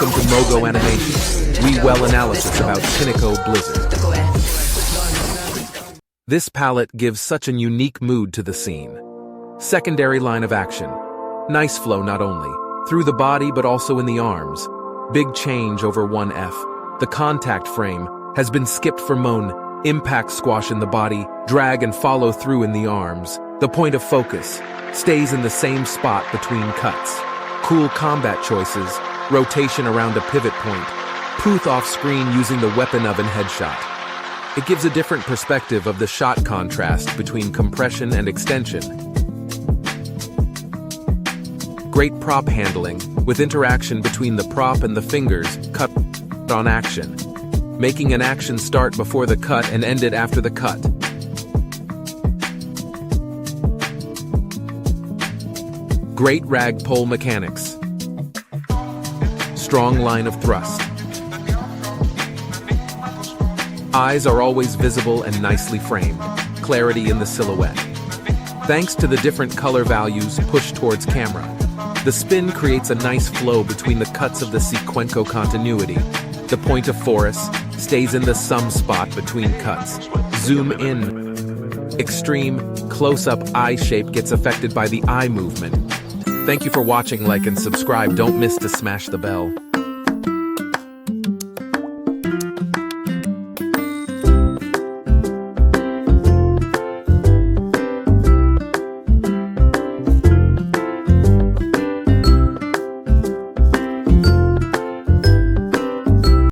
welcome to Mogo Animation. We well analysis about Kiriko Blizzard. This palette gives such an unique mood to the scene. Secondary line of action. Nice flow not only through the body but also in the arms. Big change over 1F. The contact frame has been skipped for moan. Impact squash in the body, drag and follow through in the arms. The point of focus stays in the same spot between cuts. Cool combat choices, rotation around a pivot point, Puth off screen using the weapon oven headshot. It gives a different perspective of the shot contrast between compression and extension. Great prop handling, with interaction between the prop and the fingers, cut on action, making an action start before the cut and end it after the cut. Great rag pull mechanics. Strong line of thrust. Eyes are always visible and nicely framed. Clarity in the silhouette. Thanks to the different color values pushed towards camera, the spin creates a nice flow between the cuts of the sequential continuity. The point of forest stays in the sum spot between cuts. Zoom in. Extreme, close-up eye shape gets affected by the eye movement. Thank you for watching, like and subscribe. Don't miss to smash the bell.